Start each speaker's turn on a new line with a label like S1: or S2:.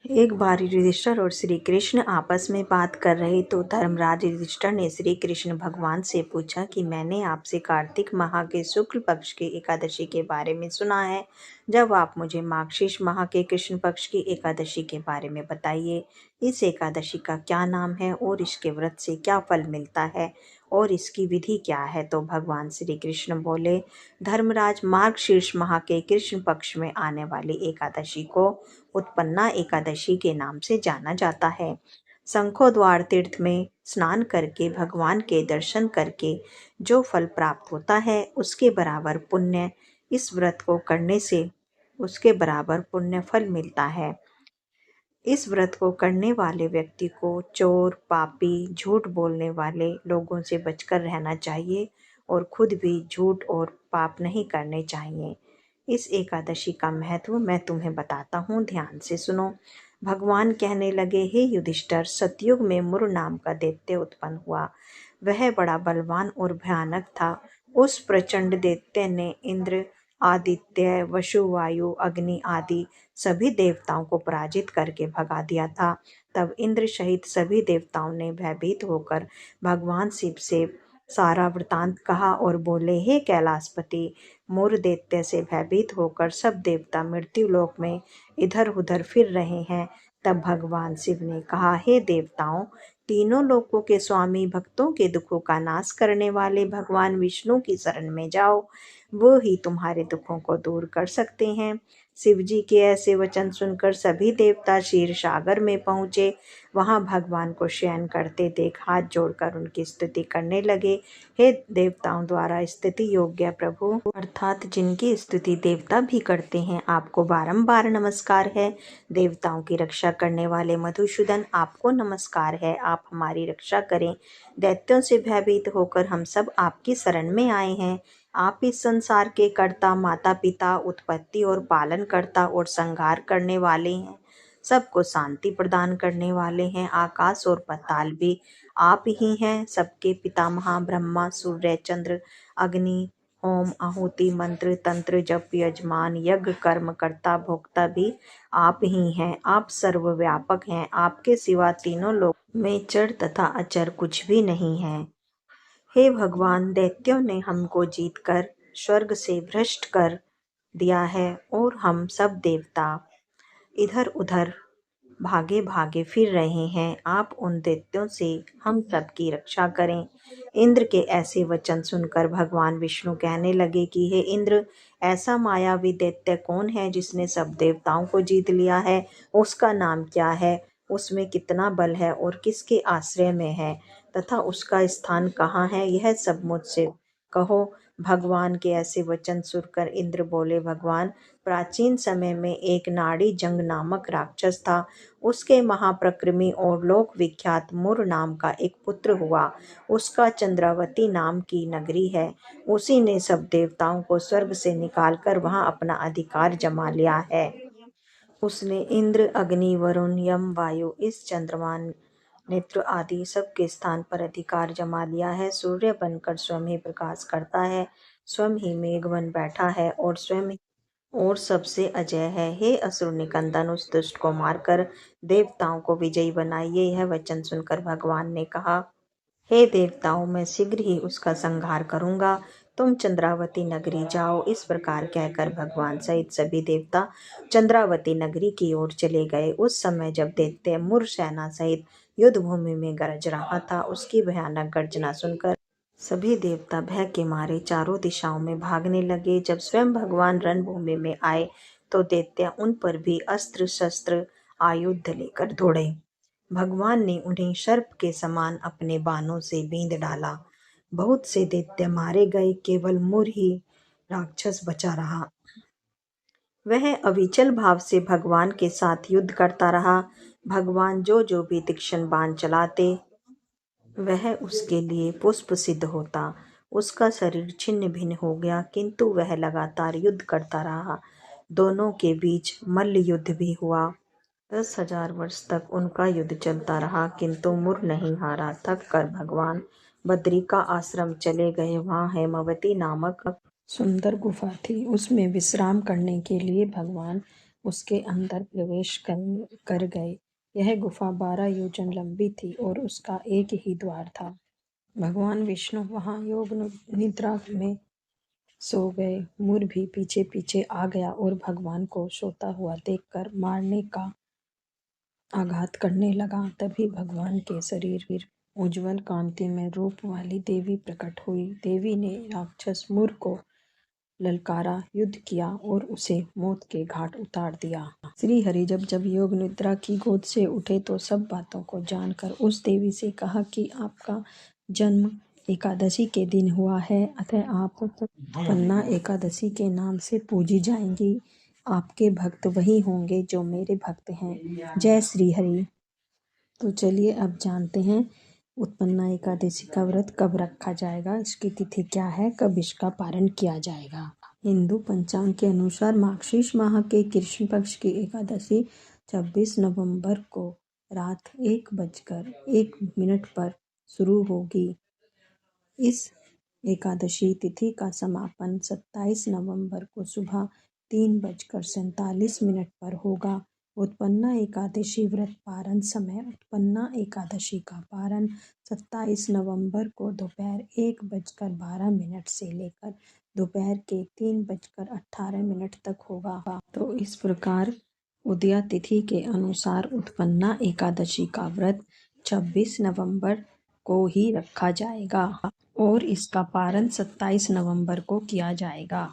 S1: एक बार युधिष्ठिर और श्री कृष्ण आपस में बात कर रहे तो धर्मराज युधिष्ठिर ने श्री कृष्ण भगवान से पूछा कि मैंने आपसे कार्तिक माह के शुक्ल पक्ष की एकादशी के बारे में सुना है। जब आप मुझे मार्गशीर्ष माह के कृष्ण पक्ष की एकादशी के बारे में बताइए। इस एकादशी का क्या नाम है और इसके व्रत से क्या फल मिलता है और इसकी विधि क्या है। तो भगवान श्री कृष्ण बोले, धर्मराज, मार्गशीर्ष माह के कृष्ण पक्ष में आने वाली एकादशी को उत्पन्ना एकादशी के नाम से जाना जाता है। शंखोद्वार तीर्थ में स्नान करके भगवान के दर्शन करके जो फल प्राप्त होता है उसके बराबर पुण्य इस व्रत को करने से उसके बराबर पुण्य फल मिलता है। इस व्रत को करने वाले व्यक्ति को चोर, पापी, झूठ बोलने वाले लोगों से बचकर रहना चाहिए और खुद भी झूठ और पाप नहीं करने चाहिए। इस एकादशी का महत्व मैं तुम्हें बताता हूँ, ध्यान से सुनो। भगवान कहने लगे, हे युधिष्ठिर, सतयुग में मुर नाम का दैत्य उत्पन्न हुआ। वह बड़ा बलवान और भयानक था। उस प्रचंड दैत्य ने इंद्र, आदित्य, वसु, वायु, अग्नि आदि सभी देवताओं को पराजित करके भगा दिया था। तब इंद्र सहित सभी देवताओं ने भयभीत होकर भगवान शिव से सारा वृतांत कहा और बोले, हे कैलाशपति, मोर दैत्य से भयभीत होकर सब देवता मृत्यु लोक में इधर उधर फिर रहे हैं। तब भगवान शिव ने कहा, हे देवताओं, तीनों लोकों के स्वामी, भक्तों के दुखों का नाश करने वाले भगवान विष्णु की शरण में जाओ, वो ही तुम्हारे दुखों को दूर कर सकते हैं। शिव जी के ऐसे वचन सुनकर सभी देवता क्षीर सागर में पहुँचे। वहाँ भगवान को शयन करते देख हाथ जोड़कर उनकी स्तुति करने लगे। हे देवताओं द्वारा स्तुति योग्य प्रभु, अर्थात जिनकी स्तुति देवता भी करते हैं, आपको बारंबार नमस्कार है। देवताओं की रक्षा करने वाले मधुसूदन, आपको नमस्कार है। आप हमारी रक्षा करें। दैत्यों से भयभीत होकर हम सब आपकी शरण में आए हैं। आप इस संसार के कर्ता, माता पिता, उत्पत्ति और पालन करता और संहार करने वाले हैं। सबको शांति प्रदान करने वाले हैं। आकाश और पाताल भी आप ही हैं। सबके पितामह ब्रह्मा, सूर्य, चंद्र, अग्नि, होम, आहुति, मंत्र, तंत्र, जप, यजमान, यज्ञ, कर्म करता, भोक्ता भी आप ही हैं। आप सर्वव्यापक हैं। आपके सिवा तीनों लोक में चर तथा अचर कुछ भी नहीं है। हे भगवान, दैत्यों ने हमको जीतकर स्वर्ग से भ्रष्ट कर दिया है और हम सब देवता इधर उधर भागे भागे फिर रहे हैं। आप उन दैत्यों से हम सब की रक्षा करें। इंद्र के ऐसे वचन सुनकर भगवान विष्णु कहने लगे कि हे इंद्र, ऐसा मायावी दैत्य कौन है जिसने सब देवताओं को जीत लिया है? उसका नाम क्या है? उसमें कितना बल है और किसके आश्रय में है तथा उसका स्थान कहाँ है? यह सब मुझसे कहो। भगवान के ऐसे वचन सुनकर इंद्र बोले, भगवान, प्राचीन समय में एक नाड़ी जंग नामक राक्षस था। उसके महाप्रक्रमी और लोक विख्यात मुर नाम का एक पुत्र हुआ। उसका चंद्रावती नाम की नगरी है। उसी ने सब देवताओं को स्वर्ग से निकालकर वहां अपना अधिकार जमा लिया है। उसने इंद्र, अग्नि, वरुण, यम, वायु, इस चंद्रमा, नेत्र आदि सबके स्थान पर अधिकार जमा लिया है। सूर्य बनकर स्वयं ही प्रकाश करता है, स्वयं ही मेघ बन बैठा है और स्वयं और सबसे अजय है। हे असुर निकंदन, उस दुष्ट को मारकर देवताओं को विजयी बनाइए। यह वचन सुनकर भगवान ने कहा, हे देवताओं, मैं शीघ्र ही उसका संहार करूंगा। तुम चंद्रावती नगरी जाओ। इस प्रकार कहकर भगवान सहित सभी देवता चंद्रावती नगरी की ओर चले गए। उस समय जब दैत्य मुर सेना सहित युद्ध भूमि में गरज रहा था, उसकी भयानक गर्जना सुनकर सभी देवता भय के मारे चारों दिशाओं में भागने लगे। जब स्वयं भगवान रणभूमि में आए तो दैत्य उन पर भी अस्त्र शस्त्र आयुध लेकर दौड़े। भगवान ने उन्हें सर्प के समान अपने बाणों से बींध डाला। बहुत से दैत्य मारे गए, केवल मुर ही राक्षस बचा रहा। वह अविचल भाव से भगवान के साथ युद्ध करता रहा। भगवान जो जो भी तीक्ष्ण बाण चलाते, वह उसके लिए पुष्प सिद्ध होता। उसका शरीर छिन्न भिन्न हो गया, किंतु वह लगातार युद्ध करता रहा। दोनों के बीच मल्ल युद्ध भी हुआ। 10,000 वर्ष तक उनका युद्ध चलता रहा, किंतु मुर नहीं हारा। थक कर भगवान बद्रिका आश्रम चले गए। वहाँ हेमवती नामक सुंदर गुफा थी। उसमें विश्राम करने के लिए भगवान
S2: उसके अंदर प्रवेश कर गए। यह गुफा 12 योजन लंबी थी और उसका एक ही द्वार था। भगवान विष्णु वहां योग निद्रा में सो गए। मुर भी पीछे पीछे आ गया और भगवान को सोता हुआ देखकर मारने का आघात करने लगा। तभी भगवान के शरीर उज्जवल कांति में रूप वाली देवी प्रकट हुई। देवी ने राक्षस मुर को ललकारा, युद्ध किया और उसे मौत के घाट उतार दिया। श्री हरि जब जब योग निद्रा की गोद से उठे तो सब बातों को जानकर उस देवी से कहा कि आपका जन्म एकादशी के दिन हुआ है, अतः आप पन्ना एकादशी के नाम से पूजी जाएंगी। आपके भक्त वही होंगे जो मेरे भक्त हैं। जय श्री हरि। तो चलिए अब जानते हैं उत्पन्ना एकादशी का व्रत कब रखा जाएगा, इसकी तिथि क्या है, कब इसका पारण किया जाएगा। हिंदू पंचांग के अनुसार मार्गशीर्ष माह के कृष्ण पक्ष की एकादशी 26 नवंबर को रात 1:01 पर शुरू होगी। इस एकादशी तिथि का समापन 27 नवंबर को सुबह 3:47 पर होगा। उत्पन्ना एकादशी व्रत पारण समय। उत्पन्ना एकादशी का पारण 27 नवंबर को दोपहर 1:12 से लेकर दोपहर के 3:18 तक होगा। तो इस प्रकार उदया तिथि के अनुसार उत्पन्ना एकादशी का व्रत 26 नवंबर को ही रखा जाएगा और इसका पारण 27 नवंबर को किया जाएगा।